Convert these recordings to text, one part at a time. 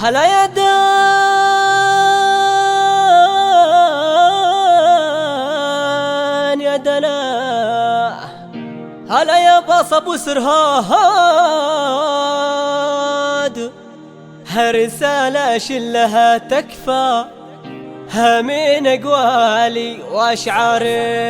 هلا يا دان يا دنا، هلا يا باص ابو سرهاد، هالرسالة شلها تكفى من اقوالي واشعاري.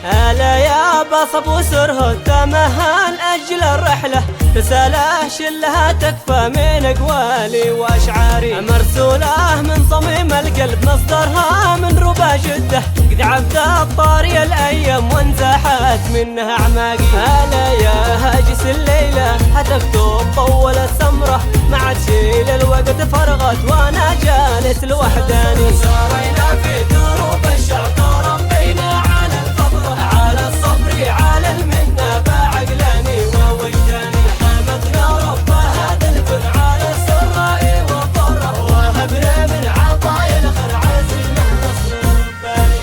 هلا يا باص ابو سرهاد، تمهل اجل الرحله، رساله شلها تكفى من اقوالي واشعاري، مرسوله من صميم القلب، مصدرها من ربى جده، قد عبد الطاري الايام وانزاحت منها اعماقي. هلا يا هاجس الليله، هتكتب طول السمره، ما عاد شيل الوقت فرغت وانا جالس لوحداني. سارينا في دروب الشعب تربينا على الفضره، على الصبر على المنه، بعقلاني ووجداني، حمدنا رب هذا الفن على السراء والضره، وهبنا من عطايا الخير عزيمه نصر رباني.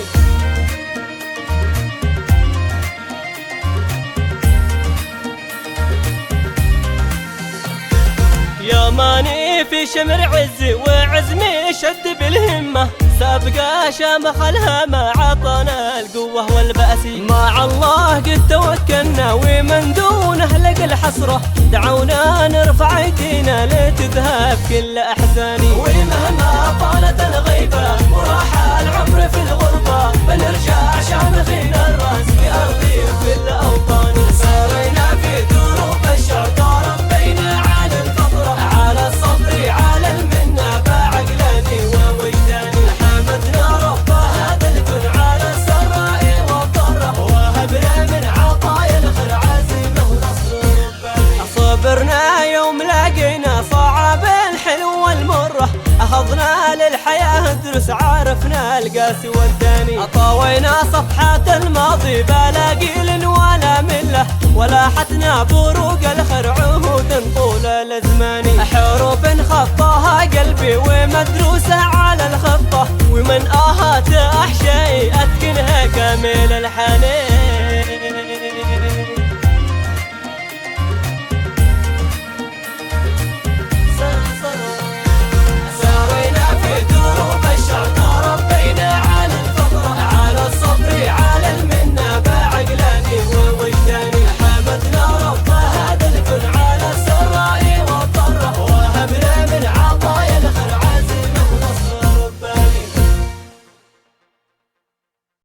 يا ماني في شمر عزي وعزمي شد بالهمة، سابقة شامخ الهمة عطانا القوة والبأس، مع الله قد توكلنا ومن دونه لقى الحسرة، دعونا نرفع ايدينا لتذهب كل احزاني، ومهما طالت الغيبة وراح العمر في الغربة، بنرجع شامخين الراس في ارضي وفي الاوطان. سارينا في دروب الشعب تربينا على الفطرة، على الصبر على المنة، بعقلاني ووجداني، حمدنا رب هذا الفن على السراء والضرة، وهبنا من عطايا الخير عزيمة ونصر رباني. صبرنا يوم لاقينا صعب الحلو والمرة، أخذنا للحياة دروس عرفنا القاسي والداني، طوينا صفحات الماضي بلا قيل ولا ملة، ولاحتنا بروق الخير عهود طول الازمان، حروف خطاها قلبي ومدروسة على الخطة، ومن آهات أحشائي أتقنها كامل الحنين.